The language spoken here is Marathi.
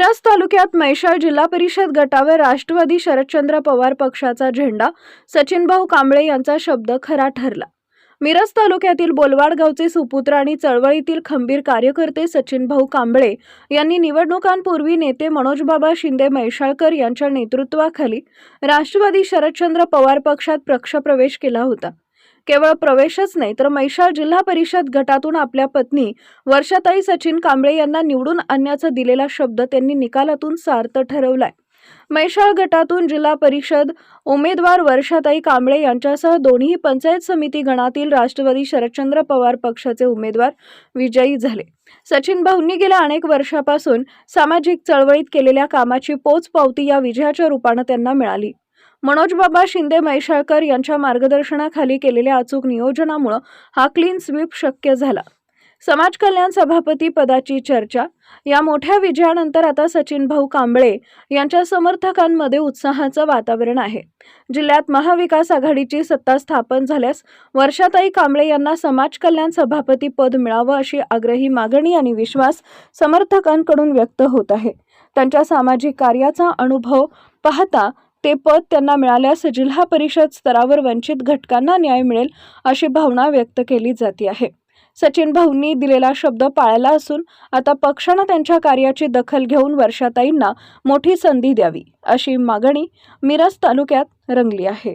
मिरज तालुक्यात म्हैसाळ जिल्हा परिषद गटावर राष्ट्रवादी शरदचंद्र पवार पक्षाचा झेंडा सचिनभाऊ कांबळे यांचा शब्द खरा ठरला। मिरज तालुक्यातील बोलवाड गावचे सुपुत्र आणि चळवळीतील खंबीर कार्यकर्ते सचिनभाऊ कांबळे यांनी निवडणुकांपूर्वी नेते मनोजबाबा शिंदे म्हैसाळकर यांच्या नेतृत्वाखाली राष्ट्रवादी शरदचंद्र पवार पक्षात पक्षप्रवेश केला होता। केवळ प्रवेशच नाही तर म्हैसाळ जिल्हा परिषद गटातून आपल्या पत्नी वर्षाताई सचिन कांबळे यांना निवडून आणण्याचा दिलेला शब्द त्यांनी निकालातून सार्थ ठरवलाय। म्हैसाळ गटातून जिल्हा परिषद उमेदवार वर्षाताई कांबळे यांच्यासह दोन्ही पंचायत समिती गणातील राष्ट्रवादी शरदचंद्र पवार पक्षाचे उमेदवार विजयी झाले। सचिन भाऊंनी गेल्या अनेक वर्षापासून सामाजिक चळवळीत केलेल्या कामाची पोचपावती या विजयाच्या रूपाने त्यांना मिळाली। मनोजबाबा शिंदे म्हैसाळकर यांच्या मार्गदर्शनाखाली केलेल्या अचूक नियोजनामुळे हा क्लीन स्वीप शक्य झाला। समाज कल्याण सभापती पदाची चर्चा। या मोठ्या विजयानंतर आता सचिनभाऊ कांबळे यांच्या समर्थकांमध्ये उत्साहाचं वातावरण आहे। जिल्ह्यात महाविकास आघाडीची सत्ता स्थापन झाल्यास वर्षाताई कांबळे यांना समाज कल्याण सभापती पद मिळावं अशी आग्रही मागणी आणि विश्वास समर्थकांकडून व्यक्त होत आहे। त्यांच्या सामाजिक कार्याचा अनुभव पाहता ते पद त्यांना मिळाल्यास जिल्हा परिषद स्तरावर वंचित घटकांना न्याय मिळेल अशी भावना व्यक्त केली जाते आहे। सचिन भाऊंनी दिलेला शब्द पाळला असून आता पक्षाने त्यांच्या कार्याची दखल घेऊन वर्षाताईंना मोठी संधी द्यावी अशी मागणी मिरज तालुक्यात रंगली आहे।